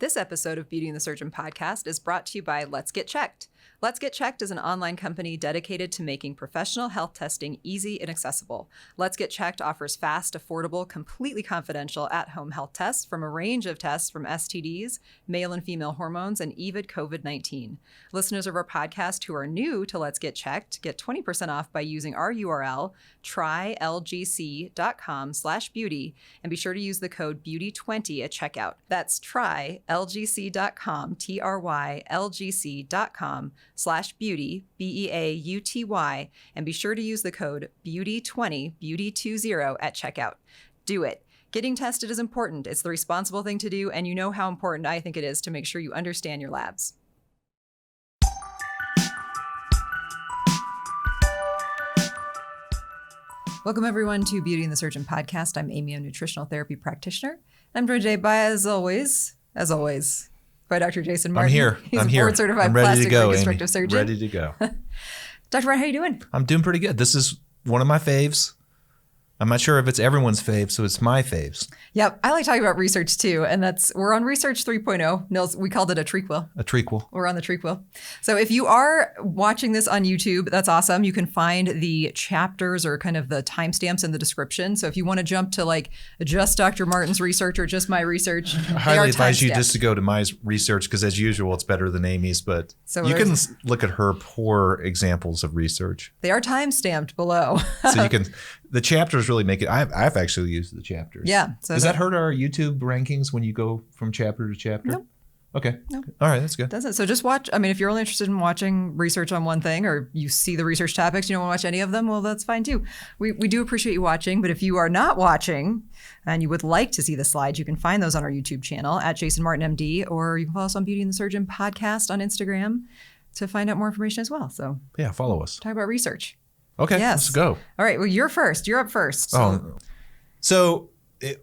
This episode of Beauty and the Surgeon podcast is brought to you by Let's Get Checked. Let's Get Checked is an online company dedicated to making professional health testing easy and accessible. Let's Get Checked offers fast, affordable, completely confidential at-home health tests from a range of tests from STDs, male and female hormones, and even COVID-19. Listeners of our podcast who are new to Let's Get Checked get 20% off by using our URL, trylgc.com/beauty, and be sure to use the code BEAUTY20 at checkout. That's trylgc.com, trylgc.com/beauty, BEAUTY, and be sure to use the code BEAUTY20, BEAUTY20 at checkout. Do it. Getting tested is important. It's the responsible thing to do, and you know how important I think it is to make sure you understand your labs. Welcome, everyone, to Beauty and the Surgeon podcast. I'm Amy, a nutritional therapy practitioner. I'm joined today by, as always, by Dr. Jason Martin. I'm here. He's a board-certified plastic reconstructive surgeon. Ready to go. Dr. Martin, how are you doing? I'm doing pretty good. This is one of my faves. I'm not sure if it's everyone's fave, so it's my faves. Yep. I like talking about research too. And we're on Research 3.0. Nils, we called it a trequel. A trequel. We're on the trequel. So if you are watching this on YouTube, that's awesome. You can find the chapters or kind of the timestamps in the description. So if you want to jump to like just Dr. Martin's research or just my research, I highly advise you just to go to my research because as usual, it's better than Amy's, but so you can look at her poor examples of research. They are timestamped below. So you can... The chapters really make it. I've actually used the chapters. Yeah. So does that hurt our YouTube rankings when you go from chapter to chapter? Nope. Okay. Nope. All right. That's good. Doesn't. So just watch. I mean, if you're only interested in watching research on one thing or you see the research topics, you don't want to watch any of them, well, that's fine too. We do appreciate you watching. But if you are not watching and you would like to see the slides, you can find those on our YouTube channel at Jason Martin MD, or you can follow us on Beauty and the Surgeon podcast on Instagram to find out more information as well. So yeah, follow us. Talk about research. Okay, yes. Let's go. All right, well, you're first. You're up first. So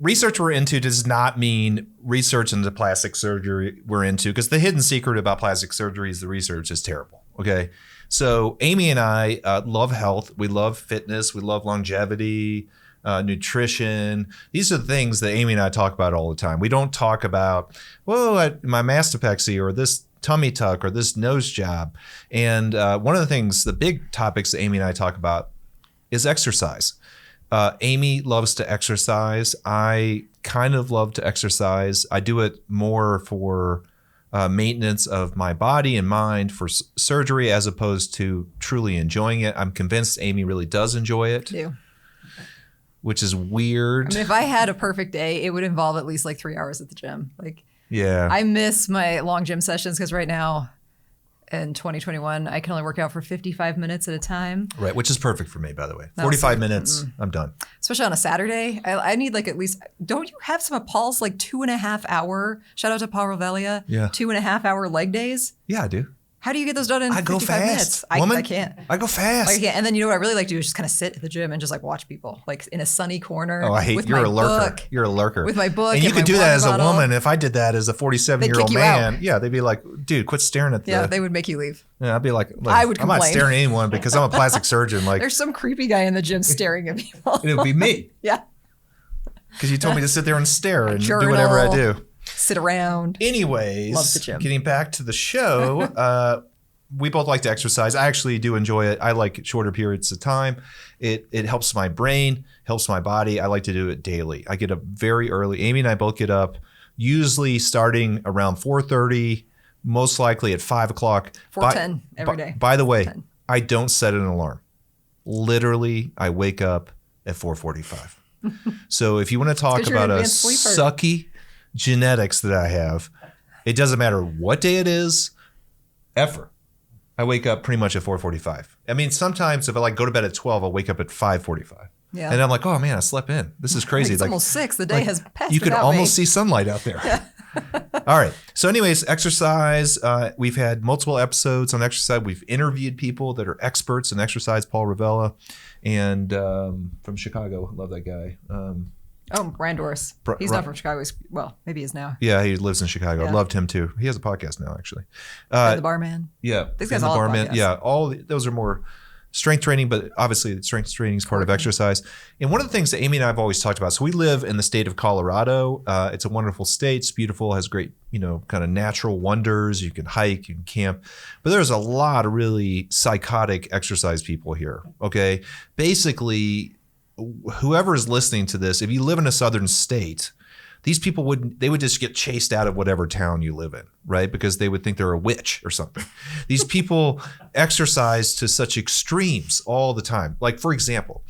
research we're into does not mean research into plastic surgery we're into, because the hidden secret about plastic surgery is the research is terrible, okay? So Amy and I love health. We love fitness. We love longevity, nutrition. These are the things that Amy and I talk about all the time. We don't talk about, my mastopexy or this tummy tuck or this nose job. And one of the things, the big topics that Amy and I talk about is exercise. Amy loves to exercise. I kind of love to exercise. I do it more for maintenance of my body and mind for surgery as opposed to truly enjoying it. I'm convinced Amy really does enjoy it. I do. Which is weird. I mean, if I had a perfect day, it would involve at least like 3 hours at the gym. Yeah. I miss my long gym sessions because right now in 2021, I can only work out for 55 minutes at a time. Right, which is perfect for me, by the way. 45 minutes, I'm done. Especially on a Saturday. I need like at least, don't you have some of Paul's like 2.5 hour, shout out to Paul Revelia, 2.5 hour leg days? Yeah, I do. How do you get those done in 55 minutes? Woman, I can't. I go fast. I can't. And then you know what I really like to do is just kind of sit at the gym and just like watch people like in a sunny corner. Oh, I hate you're a lurker. You're a lurker. With my book. And you could do that as a woman. If I did that as a 47-year-old man, yeah, they'd be like, dude, quit staring at the... Yeah, they would make you leave. Yeah, I'd be like I would complain. I'm not staring at anyone because I'm a plastic surgeon. Like, there's some creepy guy in the gym staring at people. It would be me. Yeah. Because you told me to sit there and stare and do whatever I do. Sit around. Anyways, love the gym. Getting back to the show, we both like to exercise. I actually do enjoy it. I like shorter periods of time. It helps my brain, helps my body. I like to do it daily. I get up very early. Amy and I both get up usually starting around 4:30, most likely at 5 o'clock. 4:10 every day. By the way, I don't set an alarm. Literally, I wake up at 4:45. So if you want to talk about a sucky genetics that I have, it doesn't matter what day it is, ever. I wake up pretty much at 4:45. I mean, sometimes if I like go to bed at 12, I'll wake up at 5:45. Yeah. And I'm like, oh man, I slept in. This is crazy. It's almost 6. The day has passed. You can almost see sunlight out there. Yeah. All right. So anyways, exercise. We've had multiple episodes on exercise. We've interviewed people that are experts in exercise. Paul Ravella and from Chicago. Love that guy. Randors. He's not from Chicago. Maybe he is now. Yeah, he lives in Chicago. Yeah. Loved him too. He has a podcast now, actually. The Barman. Yeah. These guys all have podcasts. Yeah, those are more strength training, but obviously strength training is part of exercise. And one of the things that Amy and I have always talked about, so we live in the state of Colorado. It's a wonderful state. It's beautiful, has great, kind of natural wonders. You can hike, you can camp, but there's a lot of really psychotic exercise people here. Okay. Basically, whoever is listening to this, if you live in a southern state, these people would just get chased out of whatever town you live in, right? Because they would think they're a witch or something. These people exercise to such extremes all the time. Like, for example,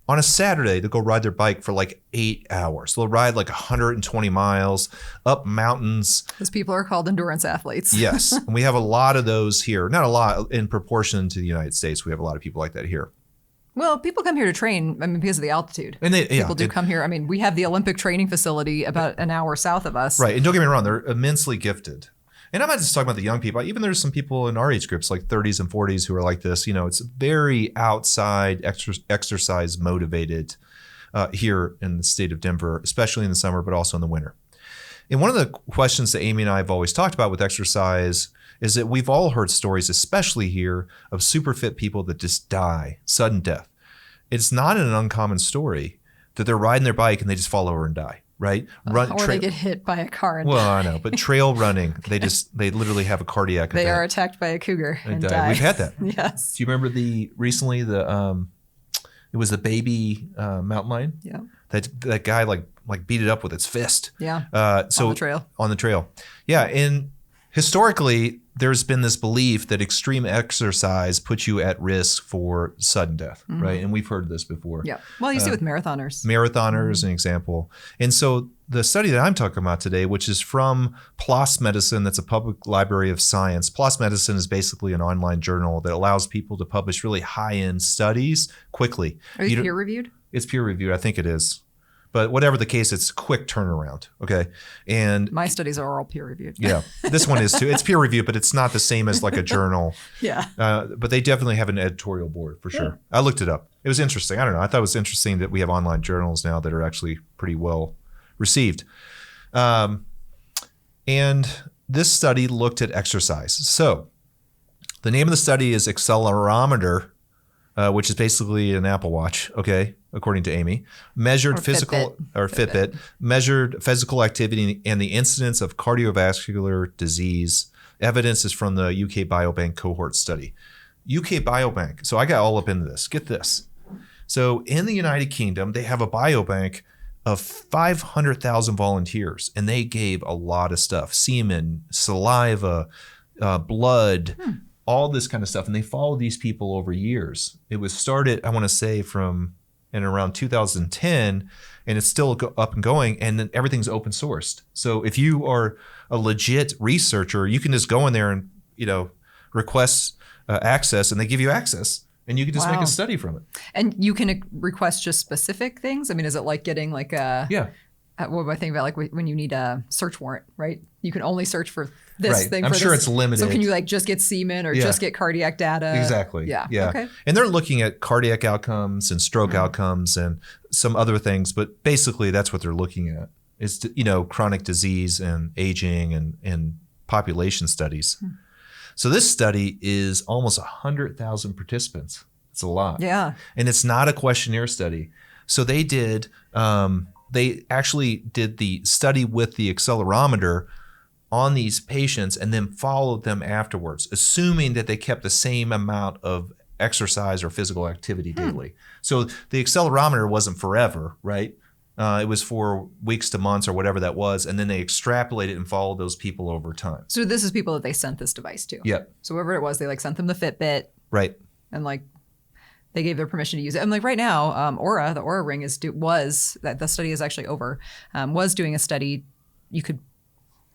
on a Saturday, they'll go ride their bike for like 8 hours. They'll ride like 120 miles up mountains. Those people are called endurance athletes. Yes. And we have a lot of those here. Not a lot in proportion to the United States. We have a lot of people like that here. Well, people come here to train, because of the altitude. And people do come here. We have the Olympic training facility about an hour south of us. Right. And don't get me wrong, they're immensely gifted. And I'm not just talking about the young people. Even there's some people in our age groups, like 30s and 40s, who are like this. It's very outside exercise motivated here in the state of Denver, especially in the summer, but also in the winter. And one of the questions that Amy and I have always talked about with exercise is that we've all heard stories, especially here, of super fit people that just die, sudden death. It's not an uncommon story that they're riding their bike and they just fall over and die, right? Or they get hit by a car and die. Well, I know, but trail running, they literally have a cardiac event. They are attacked by a cougar and die. We've had that. Yes. Do you remember recently it was the baby mountain lion? Yeah. That guy like beat it up with its fist. Yeah. On the trail. Yeah. And historically, there's been this belief that extreme exercise puts you at risk for sudden death, right? And we've heard this before. Yeah. Well, you see with marathoners. Marathoners, an example. And so the study that I'm talking about today, which is from PLOS Medicine, that's a public library of science. PLOS Medicine is basically an online journal that allows people to publish really high-end studies quickly. Are you peer-reviewed? It's peer-reviewed. I think it is. But whatever the case, it's quick turnaround. Okay. And my studies are all peer reviewed. Yeah. This one is too. It's peer reviewed, but it's not the same as like a journal. Yeah. But they definitely have an editorial board for sure. Yeah. I looked it up. It was interesting. I don't know. I thought it was interesting that we have online journals now that are actually pretty well received. And this study looked at exercise. So the name of the study is Accelerometer, which is basically an Apple Watch. Okay. According to Amy, measured Fitbit, measured physical activity and the incidence of cardiovascular disease. Evidence is from the UK Biobank cohort study. UK Biobank. So I got all up into this. Get this. So in the United Kingdom, they have a biobank of 500,000 volunteers, and they gave a lot of stuff: semen, saliva, blood, all this kind of stuff. And they followed these people over years. It was started, I want to say, from in around 2010, and it's still up and going, and then everything's open sourced. So if you are a legit researcher, you can just go in there and request access, and they give you access, and you can just make a study from it. And you can request just specific things? Is it like getting like a what am I thinking about? Like when you need a search warrant, right? You can only search for this thing. I'm sure it's limited. So can you just get semen or just get cardiac data? Exactly. Yeah. Okay. And they're looking at cardiac outcomes and stroke outcomes and some other things, but basically that's what they're looking at. It's chronic disease and aging and population studies. So this study is almost 100,000 participants. It's a lot. Yeah. And it's not a questionnaire study. So they did. They actually did the study with the accelerometer on these patients and then followed them afterwards, assuming that they kept the same amount of exercise or physical activity daily. So the accelerometer wasn't forever, right? It was for weeks to months or whatever that was. And then they extrapolated and followed those people over time. So this is people that they sent this device to. Yep. So whoever it was, they sent them the Fitbit. Right. And they gave their permission to use it. And right now, Aura, the Aura Ring the study is actually over, was doing a study. You could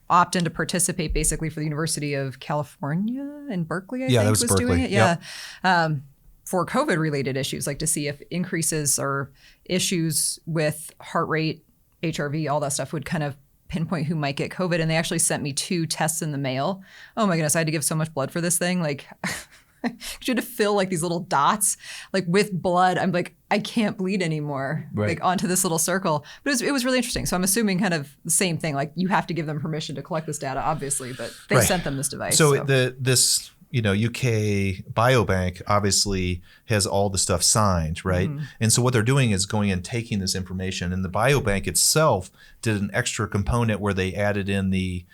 opt in to participate basically for the University of California in Berkeley, I think that was Berkeley. Doing it. Yeah. Yep. For COVID related issues, like to see if increases or issues with heart rate, HRV, all that stuff would kind of pinpoint who might get COVID. And they actually sent me 2 tests in the mail. Oh my goodness, I had to give so much blood for this thing. You had to fill these little dots with blood. I'm I can't bleed anymore, onto this little circle. But it was really interesting. So I'm assuming kind of the same thing. You have to give them permission to collect this data, obviously, but they sent them this device. So this UK Biobank obviously has all the stuff signed, right? And so what they're doing is going and taking this information, and the Biobank itself did an extra component where they added in the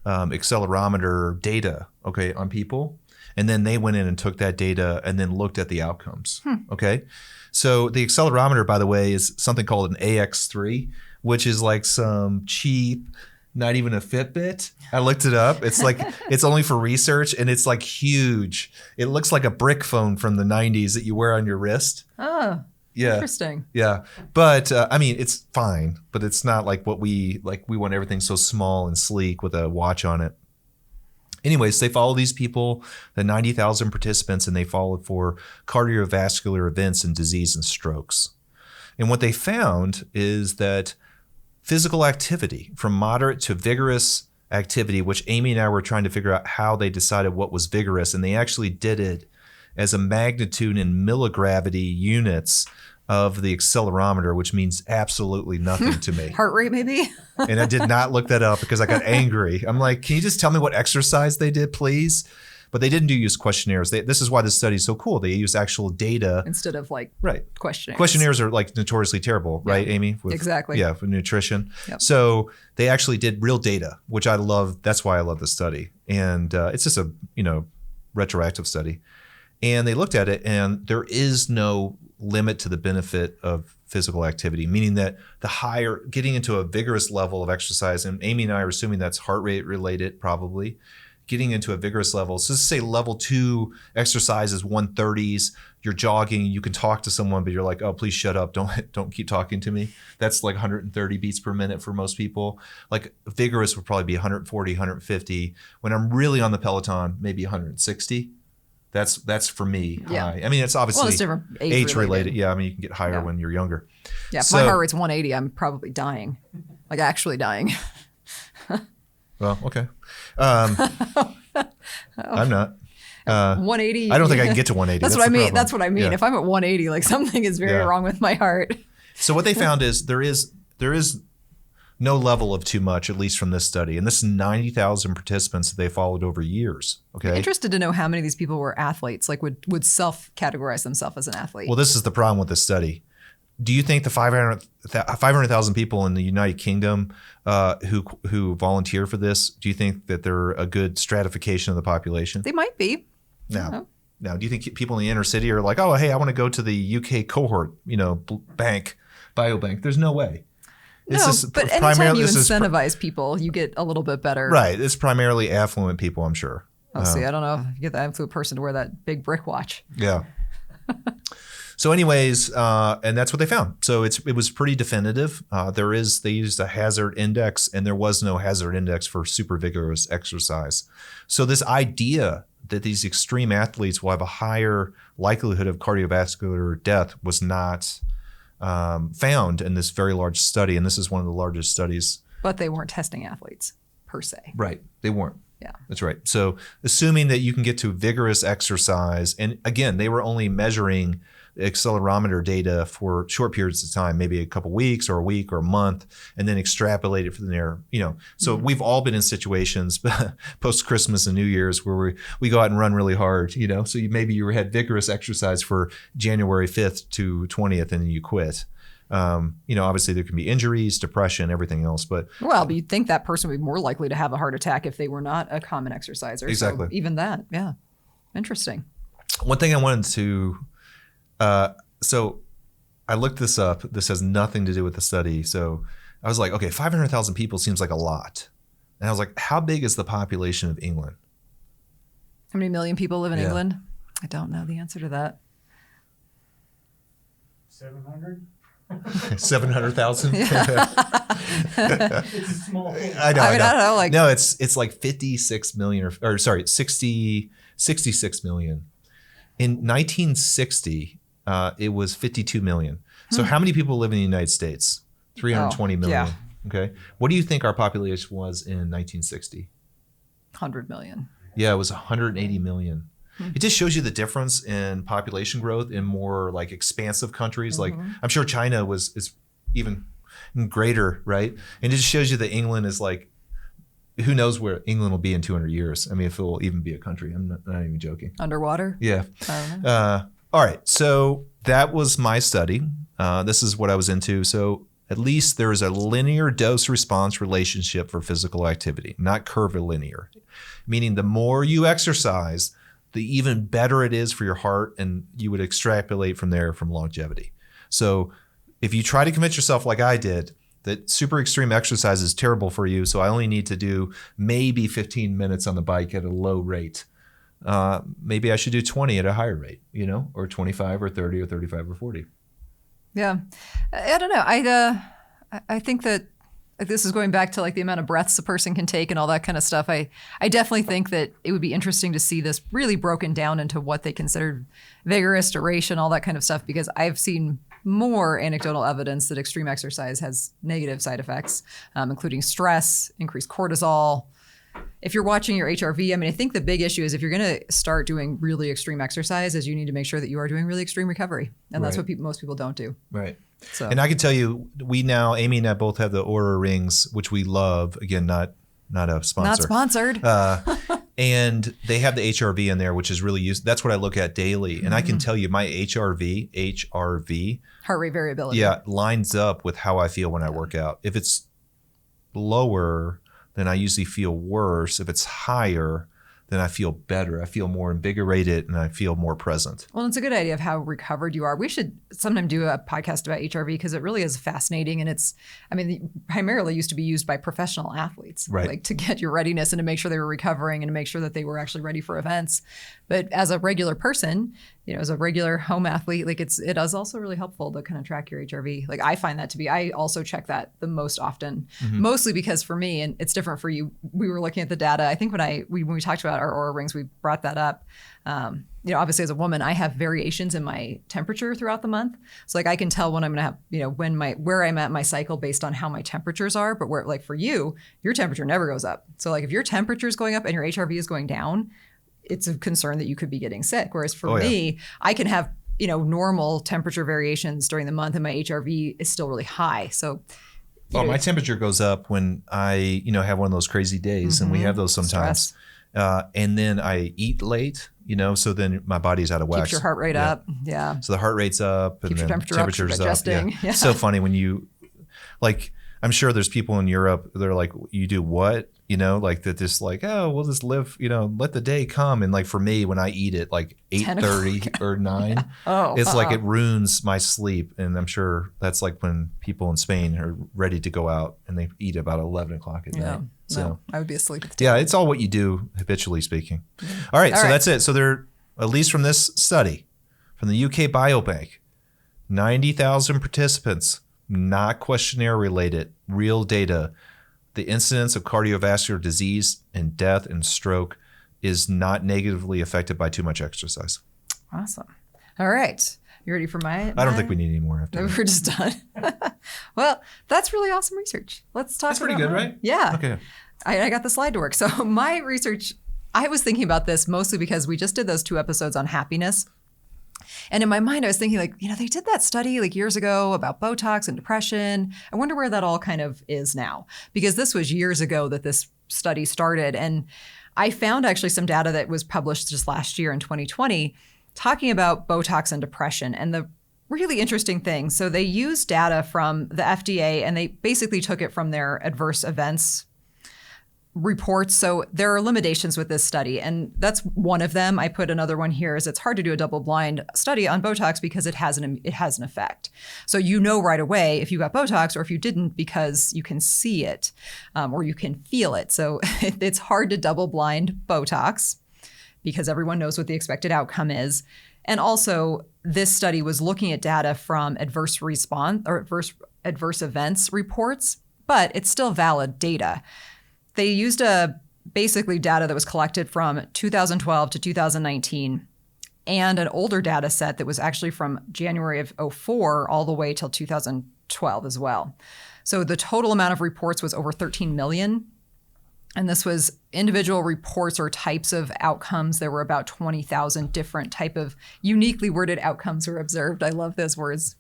accelerometer data, okay, on people. And then they went in and took that data and then looked at the outcomes, okay? So the accelerometer, by the way, is something called an AX3, which is like some cheap, not even a Fitbit. I looked it up. It's like, it's only for research, and it's like huge. It looks like a brick phone from the 90s that you wear on your wrist. Oh, yeah. Interesting. Yeah. But I mean, it's fine, but it's not like what we want everything so small and sleek with a watch on it. Anyways, they followed these people, the 90,000 participants, and they followed for cardiovascular events and disease and strokes. And what they found is that physical activity, from moderate to vigorous activity, which Amy and I were trying to figure out how they decided what was vigorous, and they actually did it as a magnitude in milligravity units of the accelerometer, which means absolutely nothing to me. Heart rate, maybe? And I did not look that up because I got angry. I'm like, can you just tell me what exercise they did, please? But they didn't use questionnaires. This is why this study is so cool. They use actual data. Instead of like questionnaires. Questionnaires are like notoriously terrible, right, Amy? Exactly. Yeah, for nutrition. Yep. So they actually did real data, which I love. That's why I love the study. And it's just a, retroactive study. And they looked at it, and there is no limit to the benefit of physical activity, meaning that the higher, getting into a vigorous level of exercise, and Amy and I are assuming that's heart rate related probably, getting into a vigorous level. So let's say level 2 exercise is 130s, you're jogging, you can talk to someone, but you're like, oh, please shut up. Don't keep talking to me. That's like 130 beats per minute for most people. Like vigorous would probably be 140, 150. When I'm really on the Peloton, maybe 160. That's for me high. I mean, it's obviously it's different age related. Yeah, I mean, you can get higher when you're younger. Yeah, if my heart rate's 180, I'm probably dying, like actually dying. Well, okay. I'm not. 180. I don't think I can get to 180. That's what I mean. That's what I mean. Yeah. If I'm at 180, like something is very wrong with my heart. So what they found is there is no level of too much, at least from this study. And this is 90,000 participants that they followed over years. Okay. I'm interested to know how many of these people were athletes, like would self-categorize themselves as an athlete. Well, this is the problem with this study. Do you think the 500,000 people in the United Kingdom who volunteer for this, do you think that they're a good stratification of the population? They might be. Now, do you think people in the inner city are like, oh, hey, I want to go to the UK cohort, biobank? There's no way. But anytime you incentivize people, you get a little bit better. Right. It's primarily affluent people, I'm sure. Oh, see, I don't know if you get the affluent person to wear that big brick watch. Yeah. So anyways, and that's what they found. So it was pretty definitive. They used a hazard index, and there was no hazard index for super vigorous exercise. So this idea that these extreme athletes will have a higher likelihood of cardiovascular death was not found in this very large study. And this is one of the largest studies. But they weren't testing athletes per se. Right. They weren't. Yeah. That's right. So assuming that you can get to vigorous exercise, and again, they were only measuring accelerometer data for short periods of time, maybe a couple weeks or a week or a month, and then extrapolate it from there. So we've all been in situations post Christmas and New Year's where we go out and run really hard, so maybe you had vigorous exercise for January 5th to 20th and then you quit. Obviously there can be injuries, depression, everything else, but you'd think that person would be more likely to have a heart attack if they were not a common exerciser. Exactly. So even that, yeah. Interesting. One thing I wanted to so I looked this up. This has nothing to do with the study. So I was like, okay, 500,000 people seems like a lot. And I was like, how big is the population of England? How many million people live in England? I don't know the answer to that. 700? 700,000? Yeah. It's a small thing. I know. I don't know. No, it's like 56 million or 66 million. In 1960, it was 52 million. So how many people live in the United States? 320 million. Yeah. Okay. What do you think our population was in 1960? 100 million. Yeah, it was 180 million. It just shows you the difference in population growth in more like expansive countries. Like I'm sure China is even greater, right? And it just shows you that England is like who knows where England will be in 200 years? I mean, if it will even be a country. I'm not even joking. Underwater? Yeah. I don't know. All right. So that was my study. This is what I was into. So at least there is a linear dose response relationship for physical activity, not curvilinear, meaning the more you exercise, the even better it is for your heart, and you would extrapolate from there from longevity. So if you try to convince yourself like I did that super extreme exercise is terrible for you, so I only need to do maybe 15 minutes on the bike at a low rate, maybe I should do 20 at a higher rate, or 25 or 30 or 35 or 40. Yeah. I don't know. I think that this is going back to like the amount of breaths a person can take and all that kind of stuff. I definitely think that it would be interesting to see this really broken down into what they considered vigorous, duration, all that kind of stuff, because I've seen more anecdotal evidence that extreme exercise has negative side effects, including stress, increased cortisol. If you're watching your HRV, I mean, I think the big issue is if you're going to start doing really extreme exercise, is you need to make sure that you are doing really extreme recovery. And that's what most people don't do. Right. So. And I can tell you, Amy and I both have the Oura rings, which we love. Again, not a sponsor. Not sponsored. And they have the HRV in there, which is really used. That's what I look at daily. And I can tell you my HRV, heart rate variability. Yeah, lines up with how I feel when I work out. If it's lower, then I usually feel worse. If it's higher, then I feel better. I feel more invigorated and I feel more present. Well, it's a good idea of how recovered you are. We should sometime do a podcast about HRV because it really is fascinating. And primarily used to be used by professional athletes, right? Like to get your readiness and to make sure they were recovering and to make sure that they were actually ready for events. But as a regular person, as a regular home athlete, like it is also really helpful to kind of track your HRV. Like I find that to be, I also check that the most often, mostly because for me, and it's different for you, we were looking at the data. I think when we talked about our Oura rings, we brought that up. Obviously as a woman, I have variations in my temperature throughout the month. So like I can tell when I'm going to have, where I'm at in my cycle based on how my temperatures are. But where, like for you, your temperature never goes up. So like if your temperature is going up and your HRV is going down, it's a concern that you could be getting sick. Whereas for me, I can have, normal temperature variations during the month and my HRV is still really high. So my temperature goes up when I, have one of those crazy days, and we have those sometimes. And then I eat late, so then my body's out of whack. Keeps your heart rate up. Yeah. So the heart rate's up and keeps then your temperature's up. Yeah. Yeah. So funny when you, like, I'm sure there's people in Europe, they're like, you do what? Like that just like, oh, we'll just live, let the day come. And like for me, when I eat at like 8:30 or 9, it's like it ruins my sleep. And I'm sure that's like when people in Spain are ready to go out and they eat about 11 o'clock at night. So no, I would be asleep at the table. Yeah, it's all what you do habitually speaking. All right, so that's it. So there, at least from this study, from the UK Biobank, 90,000 participants, not questionnaire related, real data. The incidence of cardiovascular disease and death and stroke is not negatively affected by too much exercise. Awesome. All right. You ready for my? I don't think we need any more after that. We're just done. Well, that's really awesome research. Let's talk. That's pretty good, right? Yeah. Okay. I got the slide to work. So my research, I was thinking about this mostly because we just did those 2 episodes on happiness. And in my mind, I was thinking like, they did that study like years ago about BOTOX and depression. I wonder where that all kind of is now, because this was years ago that this study started. And I found actually some data that was published just last year in 2020 talking about BOTOX and depression. And the really interesting thing, so they used data from the FDA and they basically took it from their adverse events reports. So there are limitations with this study, and that's one of them. I put another one here is it's hard to do a double-blind study on BOTOX because it has an effect. So right away if you got BOTOX or if you didn't because you can see it or you can feel it. So it's hard to double-blind BOTOX because everyone knows what the expected outcome is. And also this study was looking at data from adverse adverse events reports, but it's still valid data. They used basically data that was collected from 2012 to 2019 and an older data set that was actually from January of 2004 all the way till 2012 as well. So the total amount of reports was over 13 million. And this was individual reports or types of outcomes. There were about 20,000 different type of uniquely worded outcomes were observed. I love those words.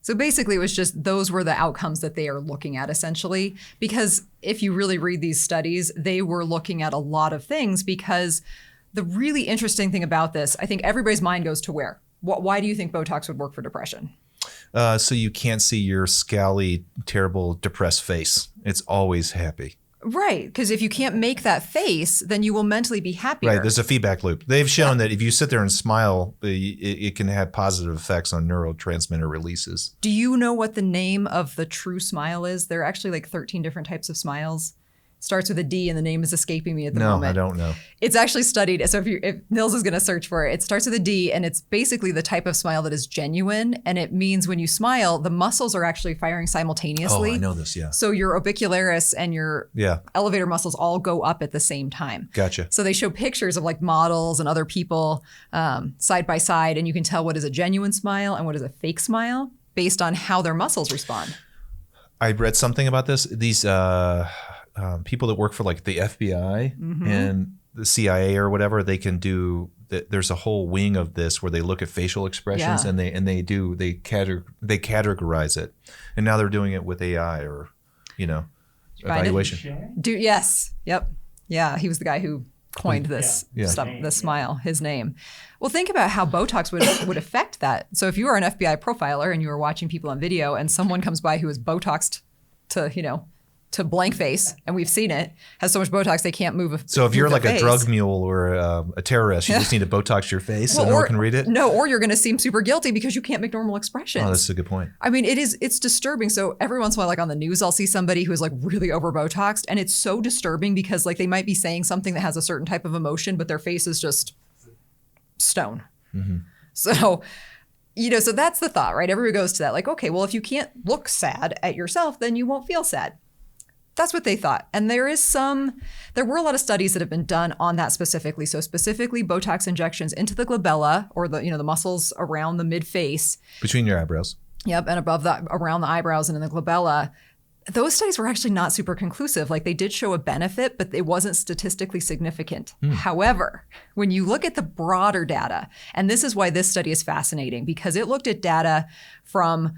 So basically, it was just those were the outcomes that they are looking at essentially. Because if you really read these studies, they were looking at a lot of things because the really interesting thing about this, I think everybody's mind goes to where? Why do you think Botox would work for depression? So you can't see your scowly, terrible, depressed face. It's always happy. Right, because if you can't make that face, then you will mentally be happier. Right, there's a feedback loop. They've shown that if you sit there and smile, it can have positive effects on neurotransmitter releases. Do you know what the name of the true smile is? There are actually like 13 different types of smiles. Starts with a D and the name is escaping me at the moment. No, I don't know. It's actually studied. So if Nils is going to search for it, it starts with a D and it's basically the type of smile that is genuine. And it means when you smile, the muscles are actually firing simultaneously. Oh, I know this, yeah. So your orbicularis and your elevator muscles all go up at the same time. Gotcha. So they show pictures of like models and other people side by side, and you can tell what is a genuine smile and what is a fake smile based on how their muscles respond. I read something about this. These people that work for like the FBI and the CIA or whatever, they can do. There's a whole wing of this where they look at facial expressions and they categorize it, and now they're doing it with AI or evaluation. Yes, yep, yeah. He was the guy who coined this stuff, the smile. His name. Well, think about how Botox would affect that. So if you are an FBI profiler and you are watching people on video, and someone comes by who is Botoxed to blank face, and we've seen it, has so much Botox they can't move. So if you're like face. a drug mule or a terrorist, you just need to Botox your face so no one can read it? No, or you're going to seem super guilty because you can't make normal expressions. Oh, that's a good point. I mean, it's disturbing. So every once in a while, like on the news, I'll see somebody who's like really over Botoxed, and it's so disturbing because like they might be saying something that has a certain type of emotion, but their face is just stone. So, so that's the thought, right? Everybody goes to that. Like, okay, well, if you can't look sad at yourself, then you won't feel sad. That's what they thought. And there were a lot of studies that have been done on that specifically. So specifically Botox injections into the glabella, or the muscles around the mid face. Between your eyebrows. Yep, and above that, around the eyebrows and in the glabella. Those studies were actually not super conclusive. Like they did show a benefit, but it wasn't statistically significant. However, when you look at the broader data, and this is why this study is fascinating, because it looked at data from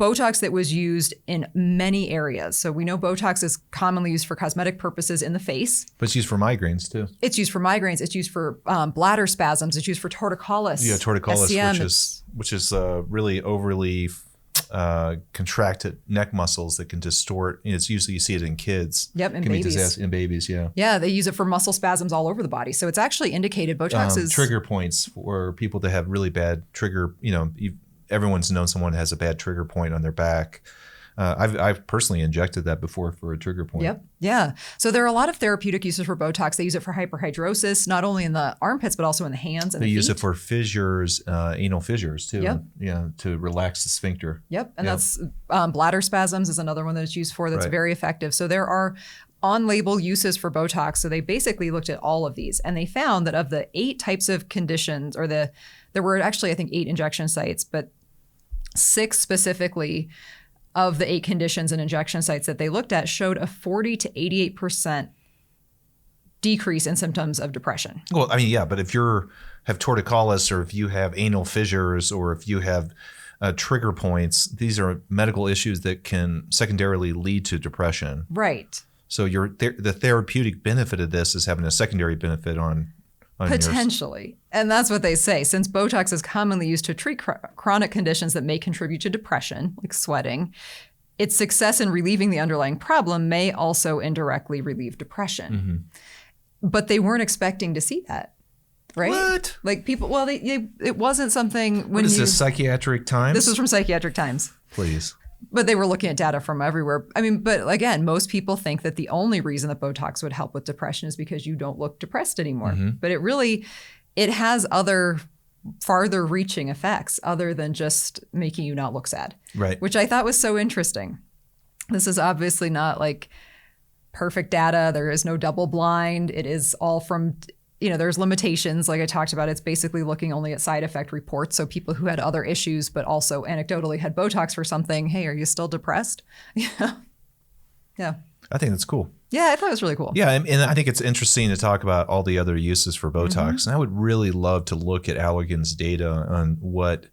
Botox that was used in many areas. So we know Botox is commonly used for cosmetic purposes in the face. But it's used for migraines too. It's used for migraines. It's used for bladder spasms. It's used for torticollis. Yeah, torticollis, SCM. which is really overly contracted neck muscles that can distort. It's usually you see it in kids. Yep, in babies. In babies, yeah. Yeah, they use it for muscle spasms all over the body. So it's actually indicated. Botox is trigger points for people that have really bad trigger. Everyone's known someone has a bad trigger point on their back. I've personally injected that before for a trigger point. Yep. Yeah. So there are a lot of therapeutic uses for Botox. They use it for hyperhidrosis, not only in the armpits, but also in the hands and they the feet. use it for fissures, anal fissures too. Yep. Yeah, to relax the sphincter. Yep. And that's bladder spasms is another one that it's used for that's very effective. So there are on-label uses for Botox. So they basically looked at all of these, and they found that of the 8 types of conditions, or there were actually, I think, 8 injection sites, but 6 specifically of the 8 conditions and injection sites that they looked at showed a 40 to 88% decrease in symptoms of depression. Well, I mean, yeah, but if you have torticollis, or if you have anal fissures, or if you have trigger points, these are medical issues that can secondarily lead to depression. Right. So the therapeutic benefit of this is having a secondary benefit on potentially. And that's what they say. Since Botox is commonly used to treat chronic conditions that may contribute to depression, like sweating, its success in relieving the underlying problem may also indirectly relieve depression. But they weren't expecting to see that, right? What? Like people, well, it wasn't something when What is this, Psychiatric Times? This was from Psychiatric Times. Please. But they were looking at data from everywhere. I mean, but again, most people think that the only reason that Botox would help with depression is because you don't look depressed anymore. But it has other farther reaching effects other than just making you not look sad. Right. Which I thought was so interesting. This is obviously not like perfect data. There is no double blind. It is all from, there's limitations. Like I talked about, it's basically looking only at side effect reports. So people who had other issues, but also anecdotally had Botox for something. Hey, are you still depressed? Yeah. I think that's cool. Yeah, I thought it was really cool. Yeah, and I think it's interesting to talk about all the other uses for Botox. And I would really love to look at Allergan's data on what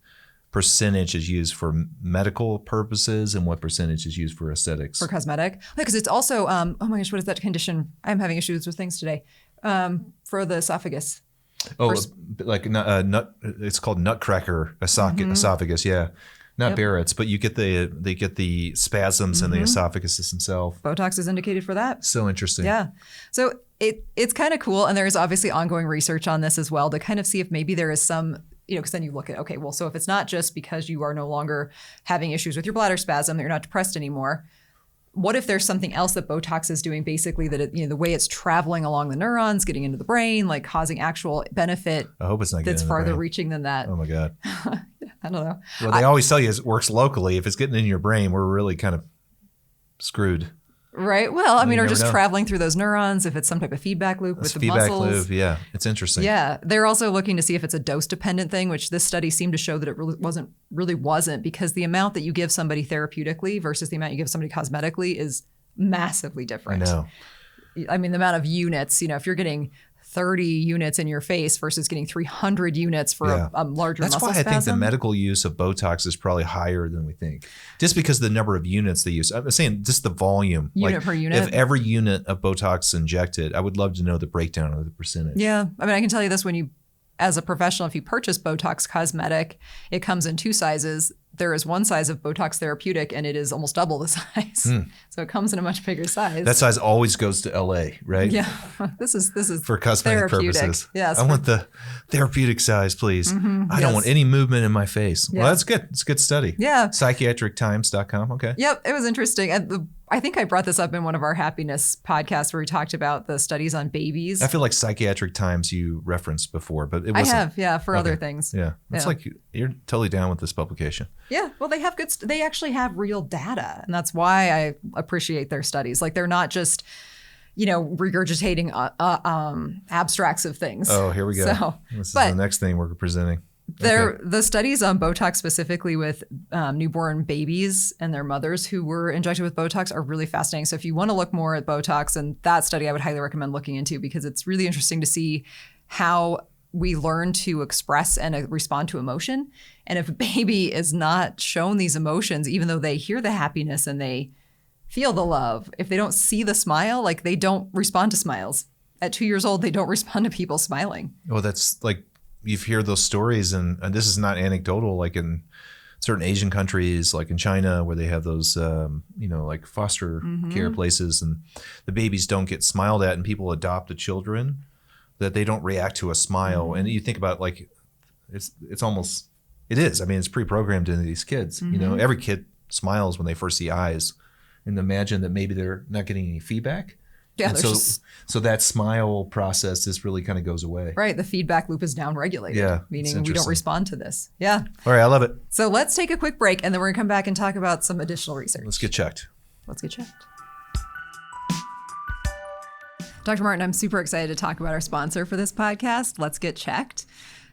percentage is used for medical purposes and what percentage is used for aesthetics? For cosmetic, because it's also oh my gosh, what is that condition? I'm having issues with things today. For the esophagus. Oh, like nut. It's called nutcracker esophagus. Yeah, not Barrett's, but they get the spasms in the esophagus itself. BOTOX is indicated for that. So interesting. Yeah. So it's kind of cool, and there is obviously ongoing research on this as well to kind of see if maybe there is some. Because then you look at, okay, well, so if it's not just because you are no longer having issues with your bladder spasm, that you're not depressed anymore, what if there's something else that BOTOX is doing basically that, the way it's traveling along the neurons, getting into the brain, like causing actual benefit I hope it's not getting that's in the farther brain. reaching than that. Oh my God. I don't know. Well, they always tell you it works locally. If it's getting in your brain, we're really kind of screwed. Right. Well, I mean, or never just know. traveling through those neurons, if it's some type of feedback loop with the Feedback muscles. loop. Yeah, it's interesting. Yeah. They're also looking to see if it's a dose dependent thing, which this study seemed to show that it really wasn't, because the amount that you give somebody therapeutically versus the amount you give somebody cosmetically is massively I different. know. I mean, the amount of units, if you're getting 30 units in your face versus getting 300 units for a larger That's muscle why I think the spasm. medical use of Botox is probably higher than we think. Just because of the number of units they use. I'm saying just the volume. Unit per unit. If every unit of Botox injected, I would love to know the breakdown of the percentage. Yeah. I mean, I can tell you this, as a professional, if you purchase Botox cosmetic, it comes in 2 sizes. There is one size of Botox therapeutic, and it is almost double the size. So it comes in a much bigger size. That size always goes to LA, right? Yeah. This is For cosmetic therapeutic. purposes. Yes. I want the therapeutic size, please. I don't want any movement in my face. Well, Yes. that's good. It's a good study. Yeah. Psychiatrictimes.com. Okay. Yep, it was interesting. And I think I brought this up in one of our happiness podcasts where we talked about the studies on babies. I feel like Psychiatric Times you referenced before, but it I wasn't. have, yeah, for other things. Yeah. It's like you're totally down with this publication. Yeah, well, they have they actually have real data, and that's why I appreciate their studies. Like, they're not just, regurgitating abstracts of things. Oh, here we go. So, This is the next thing we're presenting. The studies on Botox specifically with newborn babies and their mothers who were injected with Botox are really fascinating. So if you want to look more at Botox, and that study I would highly recommend looking into, because it's really interesting to see how we learn to express and respond to emotion. And if a baby is not shown these emotions, even though they hear the happiness and they feel the love, if they don't see the smile, like, they don't respond to smiles. At 2 years old, they don't respond to people smiling. Well, that's like, you hear those stories, and this is not anecdotal, like in certain Asian countries, like in China, where they have those, like foster care places, and the babies don't get smiled at, and people adopt the children that they don't react to a smile. And you think about, like, it's almost, it is. I mean, it's pre-programmed into these kids. Every kid smiles when they first see eyes, and imagine that maybe they're not getting any feedback. Yeah, And so that smile process just really kind of goes away. Right. The feedback loop is downregulated. Yeah, Meaning it's we don't interesting. respond to this. Yeah. All right, I love it. So let's take a quick break, and then we're going to come back and talk about some additional research. Let's get checked. Let's get checked. Dr. Martin, I'm super excited to talk about our sponsor for this podcast, Let's Get Checked.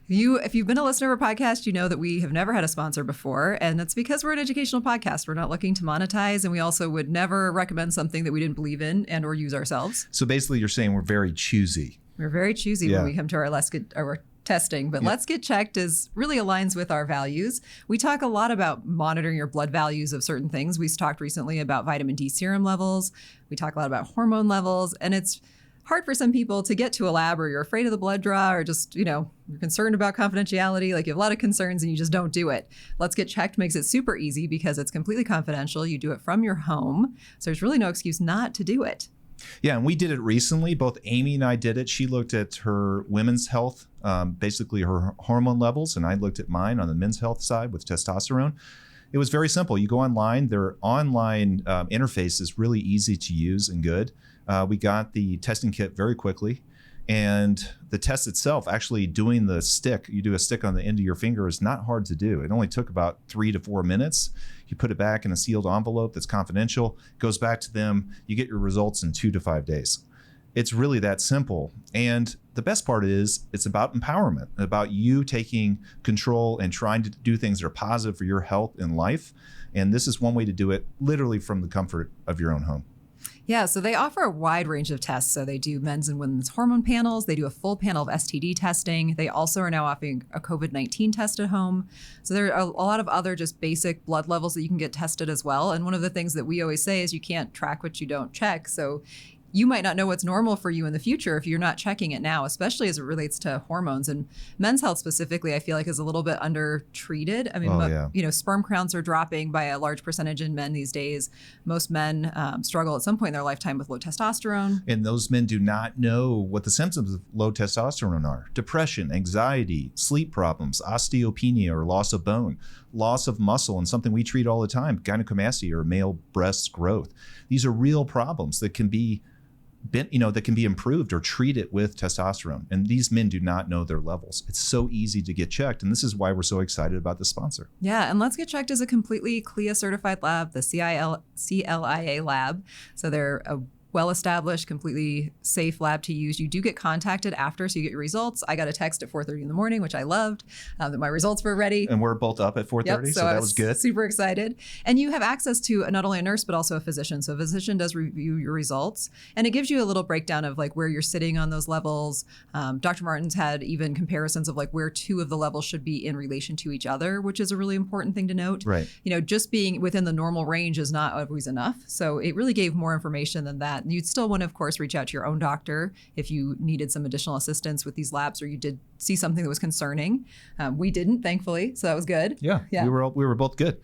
If you've been a listener of our podcast, you know that we have never had a sponsor before, and that's because we're an educational podcast. We're not looking to monetize, and we also would never recommend something that we didn't believe in and or use ourselves. So basically you're saying we're very choosy. We're very choosy when we come to our testing, but Let's Get Checked really aligns with our values. We talk a lot about monitoring your blood values of certain things. We talked recently about vitamin D serum levels. We talk a lot about hormone levels, and it's hard for some people to get to a lab, or you're afraid of the blood draw, or just, you're concerned about confidentiality. Like, you have a lot of concerns and you just don't do it. Let's Get Checked makes it super easy because it's completely confidential. You do it from your home. So there's really no excuse not to do it. Yeah, and we did it recently. Both Amy and I did it. She looked at her women's health, basically her hormone levels, and I looked at mine on the men's health side with testosterone. It was very simple. You go online. Their online interface is really easy to use and good. We got the testing kit very quickly. And the test itself, actually doing the stick, you do a stick on the end of your finger, is not hard to do. It only took about 3 to 4 minutes. You put it back in a sealed envelope that's confidential, goes back to them. You get your results in 2 to 5 days. It's really that simple. And the best part is it's about empowerment, about you taking control and trying to do things that are positive for your health and life. And this is one way to do it literally from the comfort of your own home. Yeah, so they offer a wide range of tests. So they do men's and women's hormone panels. They do a full panel of STD testing. They also are now offering a COVID-19 test at home. So there are a lot of other just basic blood levels that you can get tested as well. And one of the things that we always say is you can't track what you don't check. So you might not know what's normal for you in the future if you're not checking it now, especially as it relates to hormones. And men's health specifically, I feel like is a little bit undertreated. I mean, sperm counts are dropping by a large percentage in men these days. Most men struggle at some point in their lifetime with low testosterone. And those men do not know what the symptoms of low testosterone are. Depression, anxiety, sleep problems, osteopenia or loss of bone, loss of muscle, and something we treat all the time, gynecomastia or male breast growth. These are real problems that can be improved or treated with testosterone. And these men do not know their levels. It's so easy to get checked. And this is why we're so excited about the sponsor. Yeah. And Let's Get Checked is a completely CLIA certified lab, the CLIA lab. So they're a well-established, completely safe lab to use. You do get contacted after, so you get your results. I got a text at 4:30 in the morning, which I loved, that my results were ready. And we're both up at 4:30, so that was good. Super excited. And you have access to not only a nurse, but also a physician. So a physician does review your results, and it gives you a little breakdown of like where you're sitting on those levels. Dr. Martin's had even comparisons of like where two of the levels should be in relation to each other, which is a really important thing to note. Right. Just being within the normal range is not always enough. So it really gave more information than that. You'd still want to, of course, reach out to your own doctor if you needed some additional assistance with these labs or you did see something that was concerning. We didn't, thankfully, so that was good. Yeah. We were both good.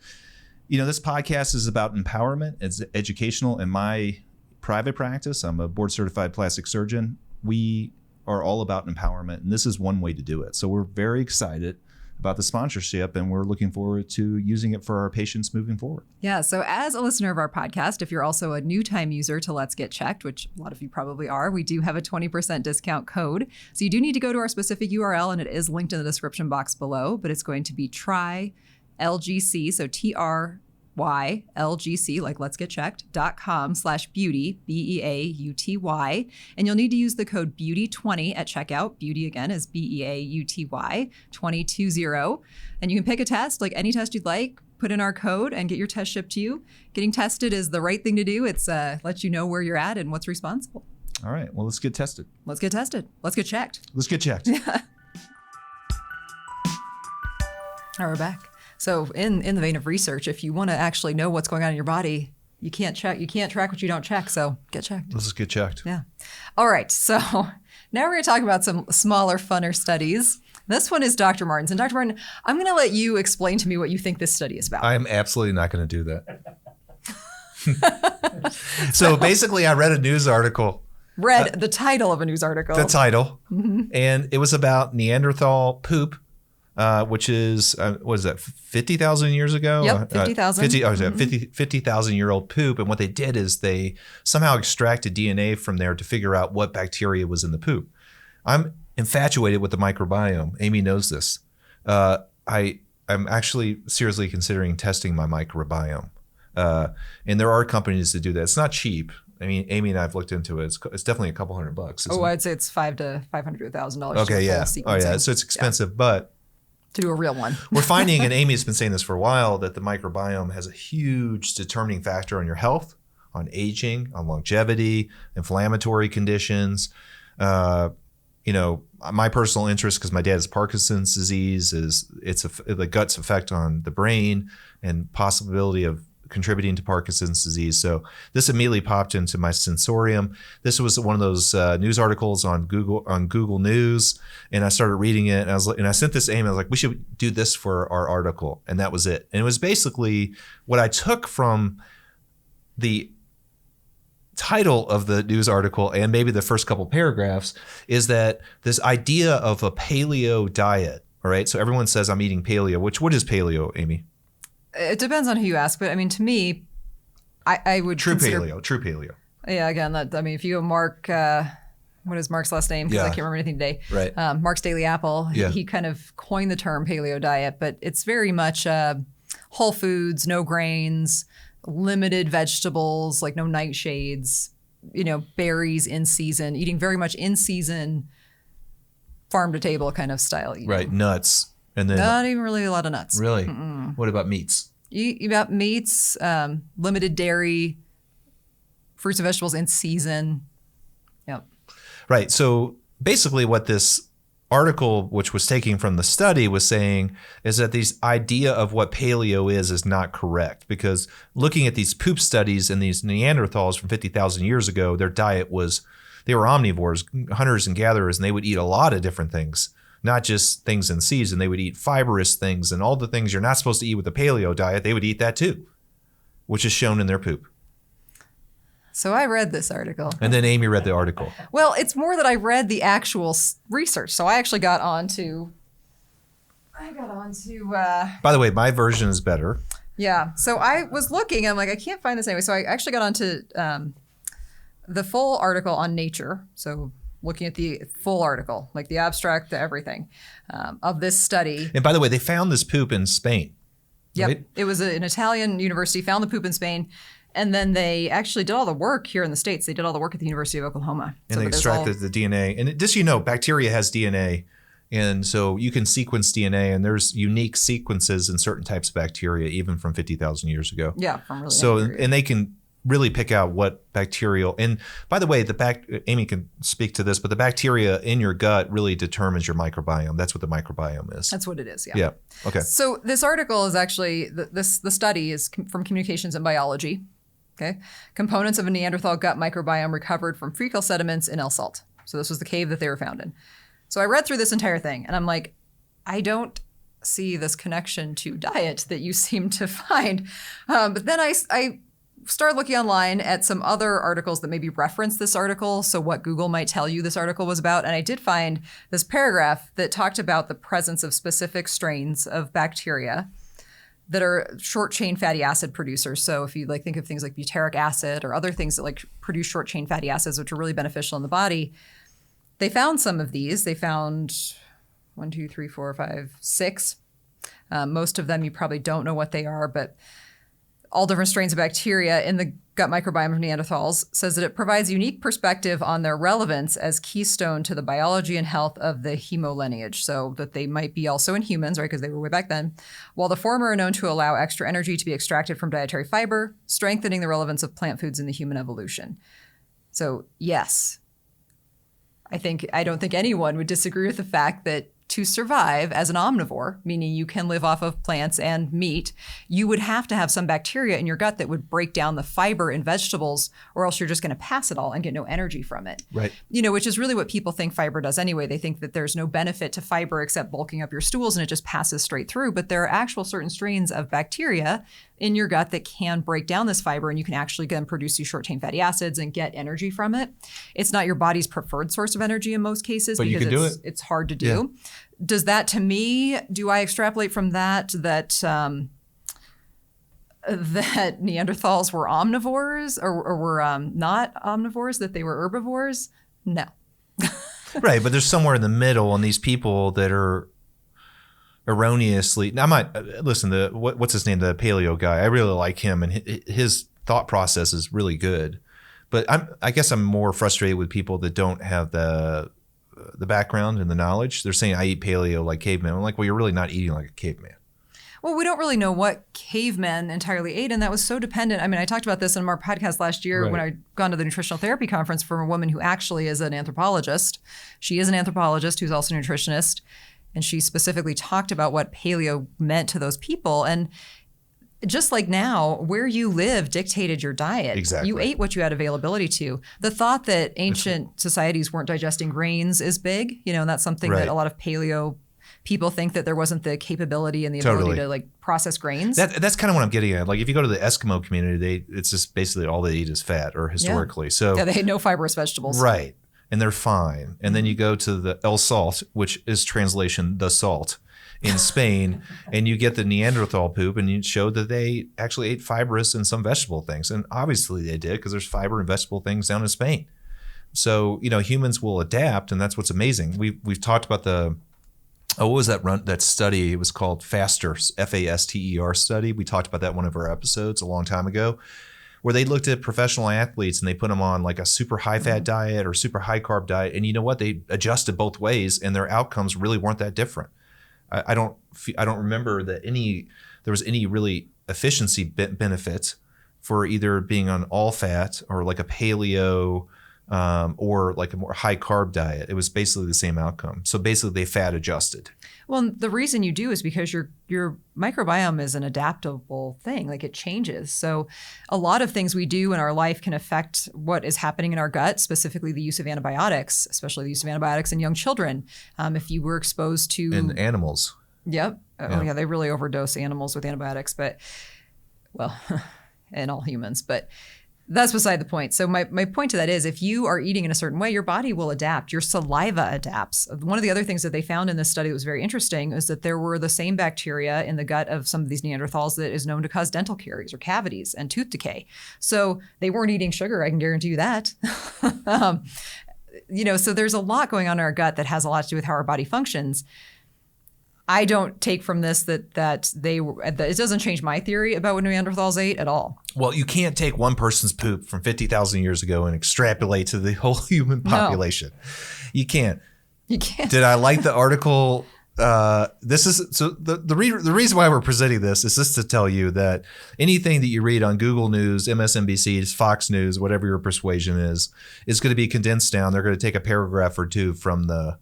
This podcast is about empowerment. It's educational. In my private practice, I'm a board certified plastic surgeon. We are all about empowerment, and this is one way to do it. So we're very excited about the sponsorship, and we're looking forward to using it for our patients moving forward. Yeah. So as a listener of our podcast, if you're also a new time user to Let's Get Checked, which a lot of you probably are, we do have a 20% discount code. So you do need to go to our specific URL, and it is linked in the description box below, but it's going to be TryLGC, so TRYLGC, like Let's Get Checked.com/beauty, BEAUTY. And you'll need to use the code BEAUTY20 at checkout. Beauty again is BEAUTY 220. And you can pick a test, like any test you'd like, put in our code and get your test shipped to you. Getting tested is the right thing to do. It's lets you know where you're at and what's responsible. All right. Well, let's get tested. Let's get tested. Let's get checked. Let's get checked. All right, we're back. So in the vein of research, if you want to actually know what's going on in your body, you can't track what you don't check. So get checked. Let's get checked. Yeah. All right. So now we're going to talk about some smaller, funner studies. This one is Dr. Martin's. And Dr. Martin, I'm going to let you explain to me what you think this study is about. I am absolutely not going to do that. So basically, I read a news article. The title of a news article. The title. Mm-hmm. And it was about Neanderthal poop. Which is, what is that, 50,000 years ago? Yep, 50,000. 50,000-year-old poop. And what they did is they somehow extracted DNA from there to figure out what bacteria was in the poop. I'm infatuated with the microbiome. Amy knows this. I'm actually seriously considering testing my microbiome. And there are companies that do that. It's not cheap. I mean, Amy and I have looked into it. It's definitely a couple $100. I'd say it's $500 to $500,000. Okay, yeah. Oh, yeah. So it's expensive, but to do a real one. We're finding, and Amy's been saying this for a while, that the microbiome has a huge determining factor on your health, on aging, on longevity, inflammatory conditions. My personal interest, because my dad has Parkinson's disease, is the gut's effect on the brain and possibility of contributing to Parkinson's disease. So this immediately popped into my sensorium. This was one of those news articles on Google News, and I started reading it. And I sent this to Amy. I was like, we should do this for our article, and that was it. And it was basically what I took from the title of the news article and maybe the first couple paragraphs is that this idea of a paleo diet. All right, so everyone says I'm eating paleo. What is paleo, Amy? It depends on who you ask, but I mean, to me, I would true consider paleo. Yeah, again, if you go Mark, what is Mark's last name? Because I can't remember anything today. Right. Mark's Daily Apple. Yeah. He kind of coined the term paleo diet, but it's very much whole foods, no grains, limited vegetables, like no nightshades, berries in season, eating very much in season, farm to table kind of style eating. Right. Nuts. And then not even really a lot of nuts. Really? Mm-mm. What about meats? You got meats, limited dairy, fruits and vegetables in season. Yep. Right. So basically what this article, which was taking from the study, was saying is that this idea of what paleo is not correct, because looking at these poop studies and these Neanderthals from 50,000 years ago, their diet was, they were omnivores, hunters and gatherers, and they would eat a lot of different things, not just things in season. They would eat fibrous things and all the things you're not supposed to eat with the paleo diet. They would eat that too, which is shown in their poop. So I read this article. And then Amy read the article. Well, it's more that I read the actual research. So I actually got on to. By the way, my version is better. Yeah. So I was looking. I'm like, I can't find this anyway. So I actually got onto the full article on Nature. So looking at the full article, like the abstract, the everything of this study. And by the way, they found this poop in Spain. Yep. Right? It was an Italian university, found the poop in Spain. And then they actually did all the work here in the States. They did all the work at the University of Oklahoma. And they extracted the DNA. And just, bacteria has DNA. And so you can sequence DNA, and there's unique sequences in certain types of bacteria, even from 50,000 years ago. Yeah, from really So, young period. and they can really pick out what bacterial, and by the way, Amy can speak to this, but the bacteria in your gut really determines your microbiome. That's what the microbiome is. That's what it is, yeah. Yeah. Okay. So this article is actually, the study is from Communications and Biology. Okay. Components of a Neanderthal gut microbiome recovered from fecal sediments in El Salt. So this was the cave that they were found in. So I read through this entire thing and I'm like, I don't see this connection to diet that you seem to find. But then I started looking online at some other articles that maybe reference this article. So what Google might tell you this article was about. And I did find this paragraph that talked about the presence of specific strains of bacteria that are short chain fatty acid producers. So if you think of things like butyric acid or other things that produce short chain fatty acids, which are really beneficial in the body, they found some of these. They found 1, 2, 3, 4, 5, 6. Most of them you probably don't know what they are, but all different strains of bacteria in the gut microbiome of Neanderthals, says that it provides unique perspective on their relevance as keystone to the biology and health of the hemolineage. So that they might be also in humans, right, because they were way back then. While the former are known to allow extra energy to be extracted from dietary fiber, strengthening the relevance of plant foods in the human evolution. So yes, I don't think anyone would disagree with the fact that to survive as an omnivore, meaning you can live off of plants and meat, you would have to have some bacteria in your gut that would break down the fiber in vegetables, or else you're just going to pass it all and get no energy from it. Right. Which is really what people think fiber does anyway. They think that there's no benefit to fiber except bulking up your stools and it just passes straight through. But there are actual certain strains of bacteria in your gut that can break down this fiber, and you can actually then produce these short chain fatty acids and get energy from it. It's not your body's preferred sourse of energy in most cases, but because you can do it. It's hard to do. Yeah. Does that, to me, do I extrapolate from that that Neanderthals were omnivores or were not omnivores, that they were herbivores? No. Right, but there's somewhere in the middle, and these people that are erroneously. Now, listen. What's his name? The paleo guy. I really like him, and his thought process is really good. But I guess I'm more frustrated with people that don't have the background and the knowledge. They're saying I eat paleo like cavemen. I'm like, well, you're really not eating like a caveman. Well, we don't really know what cavemen entirely ate, and that was so dependent. I mean, I talked about this in our podcast last year when I'd gone to the nutritional therapy conference from a woman who actually is an anthropologist. She is an anthropologist who's also a nutritionist, and she specifically talked about what paleo meant to those people. And just like now, where you live dictated your diet. Exactly. You ate what you had availability to. The thought that ancient societies weren't digesting grains is big, and that's something that a lot of paleo people think, that there wasn't the capability and the ability to process grains. That's kind of what I'm getting at. Like if you go to the Eskimo community, it's just basically all they eat is fat, or historically. So they had no fibrous vegetables. Right. And they're fine. And then you go to the El Salt, which is translation, the salt, in Spain, and you get the Neanderthal poop, and you showed that they actually ate fibrous and some vegetable things. And obviously they did, because there's fiber and vegetable things down in Spain. So, humans will adapt, and that's what's amazing. We've talked about what was that study? It was called FASTER, FASTER study. We talked about that in one of our episodes a long time ago, where they looked at professional athletes and they put them on like a super high fat diet or super high carb diet. And you know what? They adjusted both ways, and their outcomes really weren't that different. I don't remember that there was any really efficiency benefits for either being on all fat or like a paleo or like a more high carb diet. It was basically the same outcome. So basically they fat adjusted. Well, the reason you do is because your microbiome is an adaptable thing. Like it changes. So a lot of things we do in our life can affect what is happening in our gut, specifically the use of antibiotics, especially the use of antibiotics in young children. If you were exposed to... In animals. Yep. Yeah. Oh, yeah, they really overdose animals with antibiotics, but, well, and all humans. But that's beside the point. So my point to that is if you are eating in a certain way, your body will adapt. Your saliva adapts. One of the other things that they found in this study that was very interesting is that there were the same bacteria in the gut of some of these Neanderthals that is known to cause dental caries or cavities and tooth decay. So they weren't eating sugar, I can guarantee you that. So there's a lot going on in our gut that has a lot to do with how our body functions. I don't take from this that it doesn't change my theory about what Neanderthals ate at all. Well, you can't take one person's poop from 50,000 years ago and extrapolate to the whole human population. No. You can't. You can't. Did I like the article? The reason why we're presenting this is just to tell you that anything that you read on Google News, MSNBC, Fox News, whatever your persuasion is going to be condensed down. They're going to take a paragraph or two from the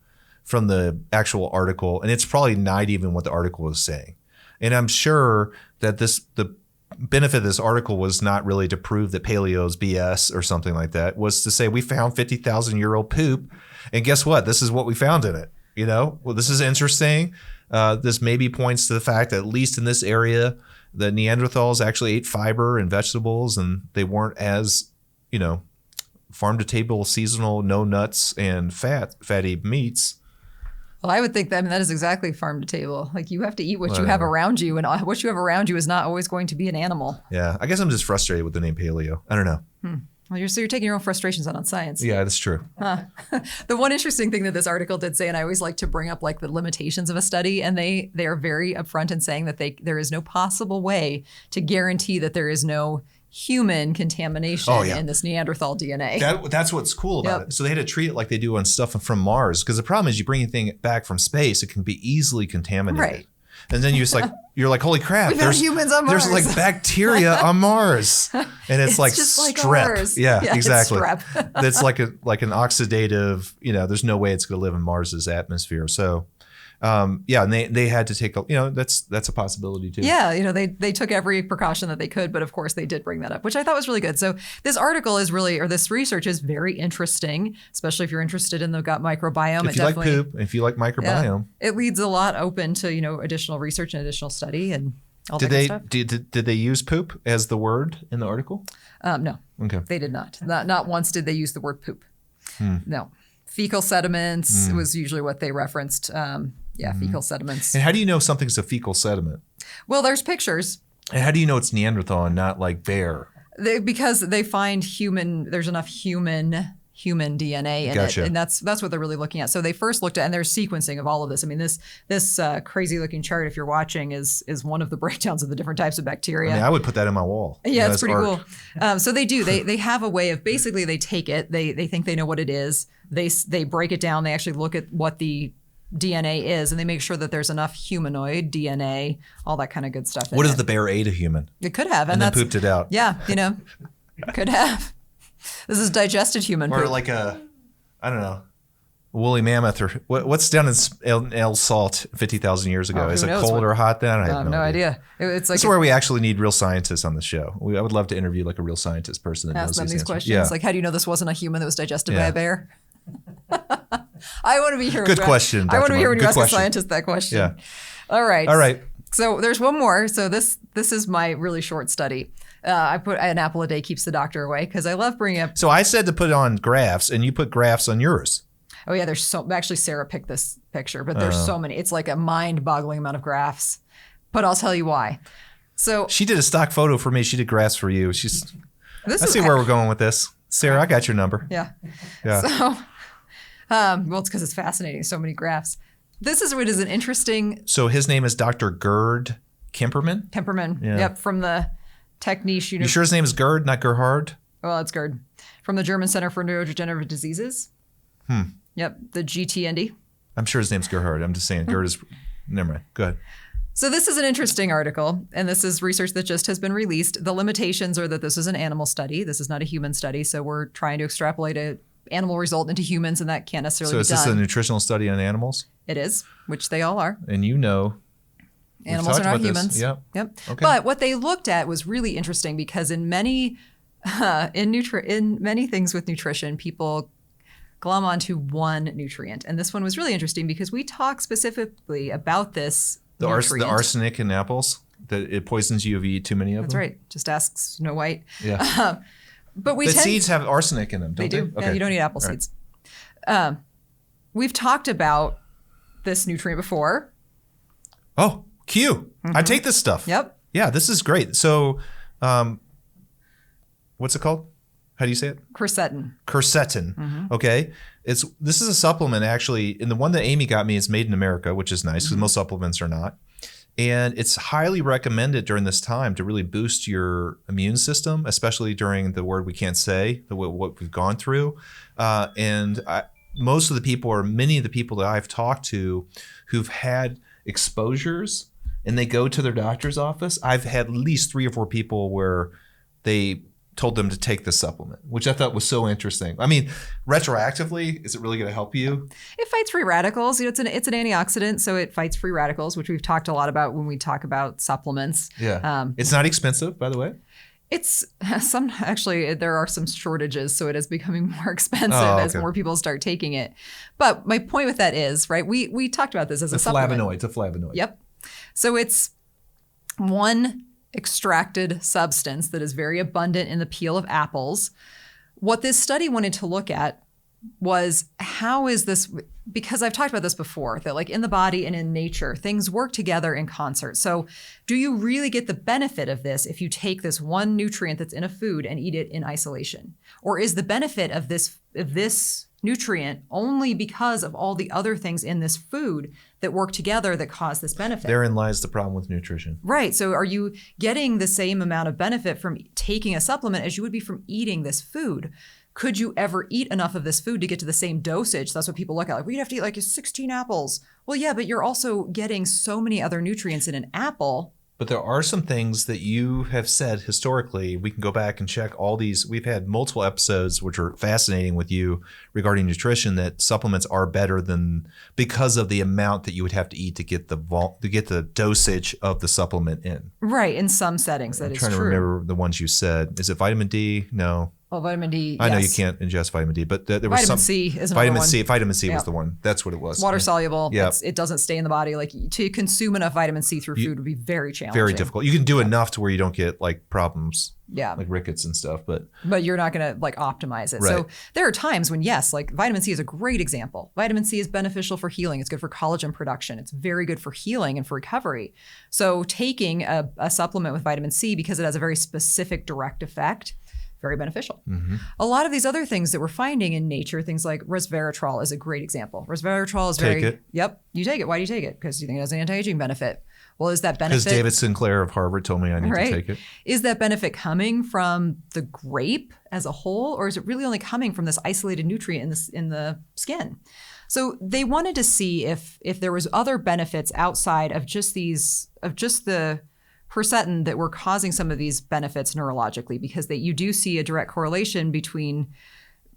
actual article, and it's probably not even what the article is saying. And I'm sure that the benefit of this article was not really to prove that paleo is BS or something like that, was to say we found 50,000-year-old poop, and guess what? This is what we found in it. Well, this is interesting. This maybe points to the fact that at least in this area, the Neanderthals actually ate fiber and vegetables, and they weren't as, farm to table, seasonal, no nuts and fatty meats. Well, I would think that is exactly farm to table. Like you have to eat what you have around you, and what you have around you is not always going to be an animal. Yeah, I guess I'm just frustrated with the name paleo. I don't know. Well, you're taking your own frustrations out on science. Yeah, that's true. The one interesting thing that this article did say, and I always like to bring up like the limitations of a study, and they are very upfront in saying that there is no possible way to guarantee that there is no human contamination in this Neanderthal DNA. That's what's cool about it. So they had to treat it like they do on stuff from Mars, because the problem is you bring anything back from space, it can be easily contaminated. Right. And then you're like, holy crap! There's humans on Mars. There's like bacteria on Mars, and it's like just like strep. Ours. Yeah, exactly. It's strep. It's like an oxidative. There's no way it's going to live in Mars's atmosphere. So. And they had to take that's a possibility too. Yeah, they took every precaution that they could, but of course they did bring that up, which I thought was really good. So this article is this research is very interesting, especially if you're interested in the gut microbiome. If you like poop, if you like microbiome, it leads a lot open to additional research and additional study and all that good stuff. Did they use poop as the word in the article? No. Okay. They did not. Not once did they use the word poop. No. Fecal sediments was usually what they referenced. Fecal sediments. And how do you know something's a fecal sediment? Well, there's pictures. And how do you know it's Neanderthal and not like bear? Because they find there's enough human DNA in it. And that's what they're really looking at. So they first looked at, and there's sequencing of all of this. I mean, this crazy looking chart, if you're watching, is one of the breakdowns of the different types of bacteria. I would put that in my wall. Yeah, it's pretty cool. So they do. They have a way of basically they take it. They think they know what it is. They break it down. They actually look at what the DNA is, and they make sure that there's enough humanoid DNA, all that kind of good stuff. What if the bear ate a human? It could have, and then pooped it out. Yeah, could have. This is digested human or poop. Like I don't know, woolly mammoth, or what's down in El Salt 50,000 years ago? Is it cold or hot then? I have no idea. It's like this is where we actually need real scientists on the show. I would love to interview like a real scientist person that knows these questions. Yeah. Like, how do you know this wasn't a human that was digested by a bear? I want to be here. Good question. I want to be here when you ask a scientist that question. Yeah. All right. So there's one more. So this is my really short study. I put an apple a day keeps the doctor away because I love bringing up. So I said to put on graphs, and you put graphs on yours. Oh yeah, actually Sarah picked this picture, but there's so many. It's like a mind-boggling amount of graphs. But I'll tell you why. So she did a stock photo for me. She did graphs for you. I see where we're going with this. Sarah, I got your number. Yeah. So, well, it's because it's fascinating. So many graphs. This is what is an interesting. So his name is Dr. Gerd Kemperman? Kemperman. Yeah. Yep. From the Technische University. You sure his name is Gerd, not Gerhard? Well, it's Gerd. From the German Center for Neurodegenerative Diseases. Yep. The GTND. I'm sure his name's Gerhard. I'm just saying Gerd is. Never mind. Go ahead. So this is an interesting article, and this is research that just has been released. The limitations are that this is an animal study. This is not a human study, so we're trying to extrapolate an animal result into humans, and that can't necessarily So be is done. this a nutritional study on animals? It is, which they all are. And you know, we've Animals are talked not about this. humans. Yep. Yep. Okay. But what they looked at was really interesting because in many in many things with nutrition, people glom onto one nutrient, and this one was really interesting because we talk specifically about this The nutrient. arsenic in apples, that it poisons you if you eat too many of That's them. right. Just ask Snow White. Yeah. But we The tend seeds have arsenic in them, they don't do. they? Yeah, you don't eat apple All right. seeds. We've talked about this nutrient before. Oh, Q. I take this stuff. Yep. Yeah, this is great. So, what's it called? How do you say it? Quercetin. Quercetin. Okay. This is a supplement actually, and the one that Amy got me is made in America, which is nice because most supplements are not. And it's highly recommended during this time to really boost your immune system, especially during the word we can't say, what we've gone through. Most of the people, or many of the people that I've talked to who've had exposures and they go to their doctor's office, I've had at least 3 or 4 people where they told them to take this supplement, which I thought was so interesting. I mean, retroactively, is it really going to help you? It fights free radicals. It's an antioxidant, so it fights free radicals, which we've talked a lot about when we talk about supplements. Yeah. It's not expensive, by the way. It's actually there are some shortages, so it is becoming more expensive as more people start taking it. But my point with that is, right? We talked about this as a supplement. It's a flavonoid. Yep. So it's one extracted substance that is very abundant in the peel of apples. What this study wanted to look at was how is this, because I've talked about this before, that like in the body and in nature, things work together in concert. So do you really get the benefit of this if you take this one nutrient that's in a food and eat it in isolation? Or is the benefit of this nutrient only because of all the other things in this food that work together that cause this benefit? Therein lies the problem with nutrition. Right. So are you getting the same amount of benefit from taking a supplement as you would be from eating this food? Could you ever eat enough of this food to get to the same dosage? That's what people look at. Like, well, you'd have to eat like 16 apples. Well, yeah, but you're also getting so many other nutrients in an apple. But there are some things that you have said historically. We can go back and check all these. We've had multiple episodes which are fascinating with you regarding nutrition, that supplements are better than, because of the amount that you would have to eat to get the dosage of the supplement in. Right. In some settings, that I'm is trying true. to remember the ones you said. Is it vitamin D? No. Well, vitamin D, I know you yes. can't ingest vitamin D, but there was Vitamin some. C is another Vitamin one. C. Vitamin C Yeah. was the one. That's what it was. Water soluble. Yeah. It doesn't stay in the body. Like to consume enough vitamin C through food would be very challenging. Very difficult. You can do enough to where you don't get like problems, Yeah. like rickets and stuff, but But you're not going to like optimize it. Right. So there are times when, yes, like vitamin C is a great example. Vitamin C is beneficial for healing. It's good for collagen production. It's very good for healing and for recovery. So taking a supplement with vitamin C, because it has a very specific direct effect, very beneficial. A lot of these other things that we're finding in nature, things like resveratrol is a great example. Resveratrol is Take it. Yep, you take it. Why do you take it? Because you think it has an anti-aging benefit. Well, is that benefit? because David Sinclair of Harvard told me I need to take it. Is that benefit coming from the grape as a whole, or is it really only coming from this isolated nutrient in the skin? So they wanted to see if there was other benefits outside of just the quercetin that were causing some of these benefits neurologically, because you do see a direct correlation between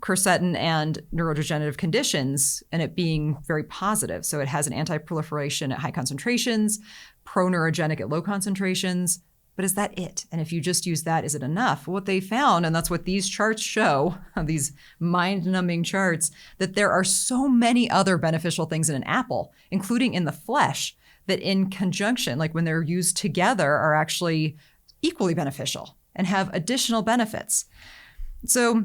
quercetin and neurodegenerative conditions and it being very positive. So it has an anti-proliferation at high concentrations, pro-neurogenic at low concentrations. But is that it? And if you just use that, is it enough? What they found, and that's what these charts show, these mind-numbing charts, that there are so many other beneficial things in an apple, including in the flesh, that in conjunction, like when they're used together, are actually equally beneficial and have additional benefits. So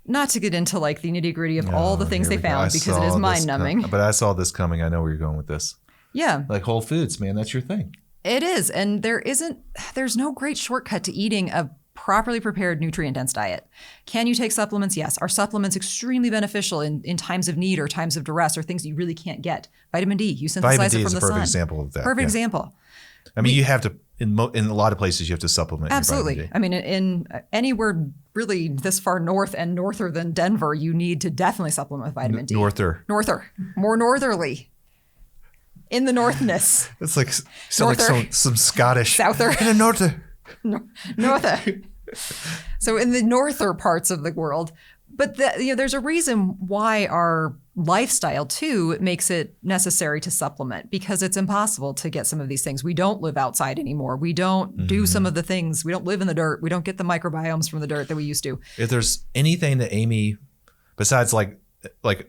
not to get into like the nitty-gritty of all the things they found, because it is mind-numbing. But I saw this coming. I know where you're going with this. Yeah. Like Whole Foods, man, that's your thing. It is. And there's no great shortcut to eating a properly prepared nutrient-dense diet. Can you take supplements? Yes. Are supplements extremely beneficial in times of need or times of duress or things you really can't get? Vitamin D, you synthesize it from the sun. Vitamin D is a perfect example of that. Perfect yeah. example. I mean, you have to, in a lot of places, you have to supplement your Absolutely. vitamin D. I mean, in anywhere really this far north and norther than Denver, you need to definitely supplement with vitamin D. Norther. More northerly. In the northness. It's like sound like Norther. some Scottish. Souther. In the norther. Norther. So in the norther parts of the world. But there's a reason why our lifestyle, too, makes it necessary to supplement, because it's impossible to get some of these things. We don't live outside anymore. We don't do some of the things. We don't live in the dirt. We don't get the microbiomes from the dirt that we used to. If there's anything that Amy, besides like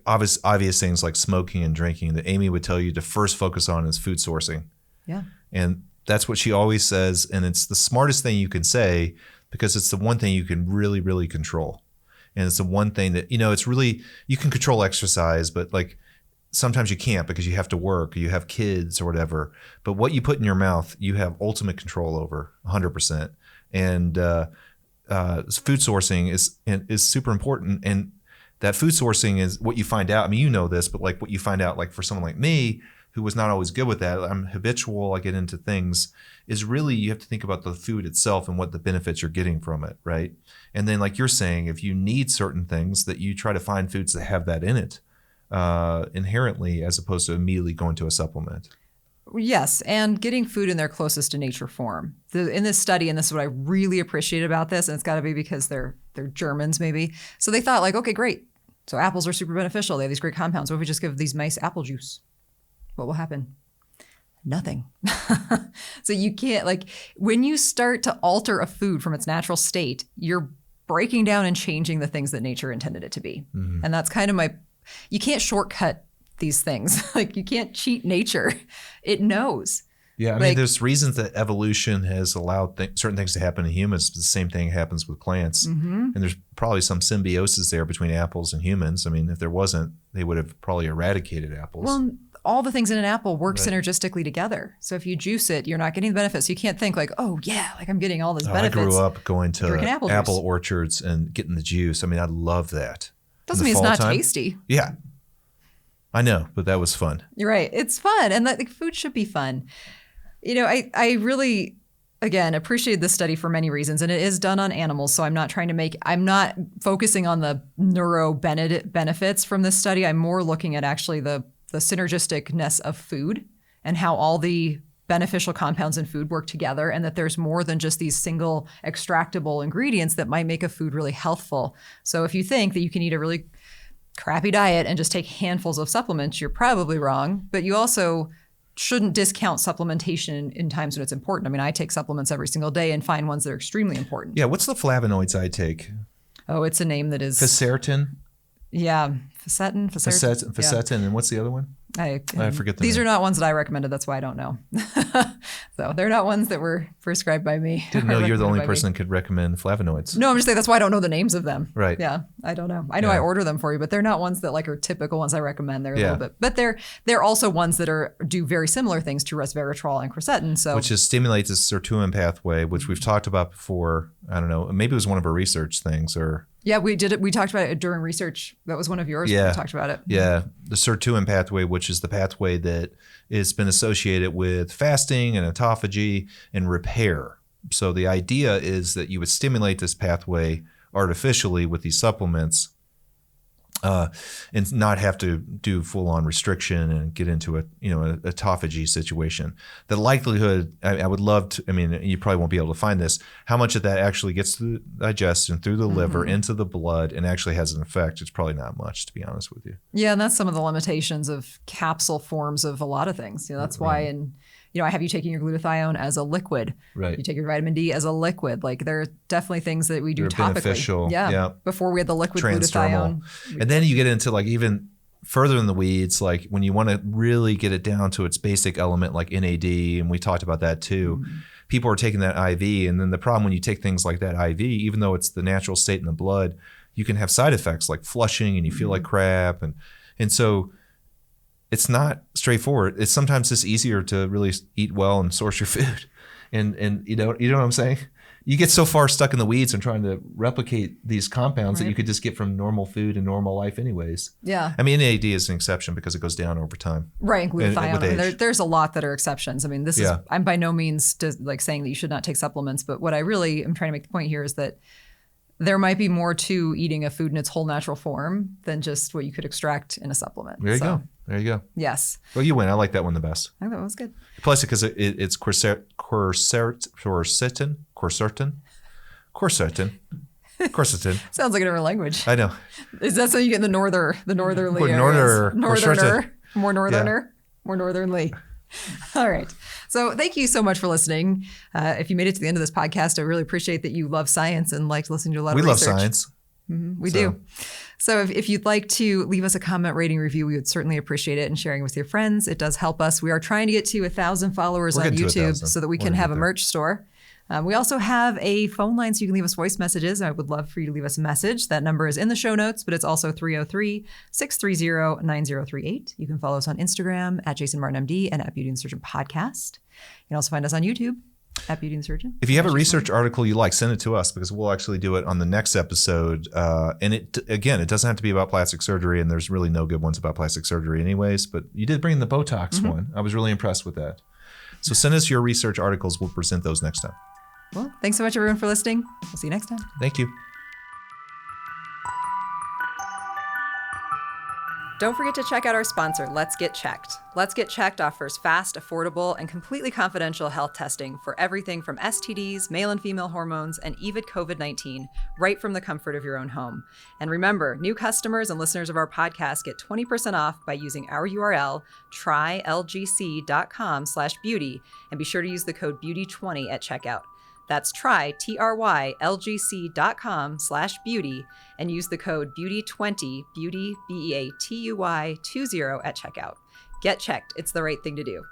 obvious things like smoking and drinking, that Amy would tell you to first focus on is food sourcing. Yeah. And that's what she always says. And it's the smartest thing you can say, because it's the one thing you can really, really control. And it's the one thing that, it's really, you can control exercise, but like sometimes you can't because you have to work or you have kids or whatever. But what you put in your mouth, you have ultimate control over 100%. And food sourcing is super important. And that food sourcing is what you find out. I mean, you know this, but like what you find out, like for someone like me, who was not always good with that, I'm habitual, I get into things, is really you have to think about the food itself and what the benefits you're getting from it, right? And then like you're saying, if you need certain things, that you try to find foods that have that in it inherently, as opposed to immediately going to a supplement. Yes, and getting food in their closest to nature form. In this study, and this is what I really appreciate about this, and it's got to be because they're Germans maybe, so they thought like, okay, great. So apples are super beneficial. They have these great compounds. What if we just give these mice apple juice? What will happen? Nothing. So you can't, like, when you start to alter a food from its natural state, you're breaking down and changing the things that nature intended it to be. Mm-hmm. And that's kind of you can't shortcut these things. Like, you can't cheat nature. It knows. Yeah, I mean, there's reasons that evolution has allowed certain things to happen in humans. But the same thing happens with plants. Mm-hmm. And there's probably some symbiosis there between apples and humans. I mean, if there wasn't, they would have probably eradicated apples. Well, all the things in an apple work synergistically together. So if you juice it, you're not getting the benefits. You can't think like, oh yeah, like I'm getting all these benefits. I grew up going to apple orchards and getting the juice. I mean, I love that. Doesn't mean it's not tasty. Yeah, I know, but that was fun. You're right. It's fun. And food should be fun. I really, again, appreciate this study for many reasons. And it is done on animals. So I'm not focusing on the neuro benefits from this study. I'm more looking at actually the synergisticness of food and how all the beneficial compounds in food work together, and that there's more than just these single extractable ingredients that might make a food really healthful. So if you think that you can eat a really crappy diet and just take handfuls of supplements, you're probably wrong. But you also shouldn't discount supplementation in times when it's important. I mean, I take supplements every single day and find ones that are extremely important. Yeah, what's the flavonoids I take? Oh, it's a name that is... Ficertin? Yeah, Ficertin. And what's the other one? I forget the These name. are not ones that I recommended. That's why I don't know. So they're not ones that were prescribed by me. Didn't know you're the only person that could recommend flavonoids. No, I'm just saying that's why I don't know the names of them. Right. Yeah, I don't know. I know I order them for you, but they're not ones that like are typical ones I recommend. They're a little bit, but they're also ones that do very similar things to resveratrol and quercetin. So which stimulates the sirtuin pathway, which we've talked about before. I don't know. Maybe it was one of our research things or. Yeah, we did it. We talked about it during research. That was one of yours. Yeah. We talked about it. Yeah. The sirtuin pathway, which is the pathway that has been associated with fasting and autophagy and repair. So the idea is that you would stimulate this pathway artificially with these supplements and not have to do full-on restriction and get into a autophagy situation. The likelihood, I would love to, I mean, you probably won't be able to find this, how much of that actually gets through the digestion, through the liver, into the blood, and actually has an effect. It's probably not much, to be honest with you. Yeah, and that's some of the limitations of capsule forms of a lot of things. That's why I have you taking your glutathione as a liquid. Right. You take your vitamin D as a liquid. Like there are definitely things that we do topically. Beneficial. Yeah. Before we had the liquid transdermal glutathione. And then you get into like even further in the weeds, like when you want to really get it down to its basic element, like NAD, and we talked about that too. Mm-hmm. People are taking that IV, and then the problem when you take things like that IV, even though it's the natural state in the blood, you can have side effects like flushing, and you feel like crap, and so. It's not straightforward. It's sometimes just easier to really eat well and source your food. And you know what I'm saying? You get so far stuck in the weeds and trying to replicate these compounds that you could just get from normal food and normal life anyways. Yeah. I mean, NAD is an exception because it goes down over time. Right, and glutathione. There's a lot that are exceptions. I mean, I'm by no means saying that you should not take supplements, but what I really am trying to make the point here is that there might be more to eating a food in its whole natural form than just what you could extract in a supplement. There you go. There you go. Yes. Well, you win. I like that one the best. I thought that was good. Plus, because it's quercetin. Sounds like a different language. I know. Is that so you get in the northerly Well, areas? northerner. More northerner? More northernly. All right. So thank you so much for listening. If you made it to the end of this podcast, I really appreciate that you love science and like listening to a lot We of love research. science. We do. So if you'd like to leave us a comment, rating, review, we would certainly appreciate it and sharing with your friends. It does help us. We are trying to get to 1,000 followers We're on getting to YouTube 1,000. so that we We're can gonna have get a there. merch store. We also have a phone line so you can leave us voice messages. I would love for you to leave us a message. That number is in the show notes, but it's also 303-630-9038. You can follow us on Instagram at Jason Martin MD and at Beauty and Surgeon Podcast. You can also find us on YouTube at Beauty and Surgeon. If you have a research article you like, send it to us because we'll actually do it on the next episode. And it doesn't have to be about plastic surgery, and there's really no good ones about plastic surgery anyways. But you did bring in the BOTOX one. I was really impressed with that. So send us your research articles. We'll present those next time. Well, thanks so much, everyone, for listening. We'll see you next time. Thank you. Don't forget to check out our sponsor, Let's Get Checked. Let's Get Checked offers fast, affordable, and completely confidential health testing for everything from STDs, male and female hormones, and even COVID-19, right from the comfort of your own home. And remember, new customers and listeners of our podcast get 20% off by using our URL, trylgc.com/beauty, and be sure to use the code BEAUTY20 at checkout. That's trylgc.com/beauty and use the code BEAUTY20, beauty, BEATUY 20 at checkout. Get checked. It's the right thing to do.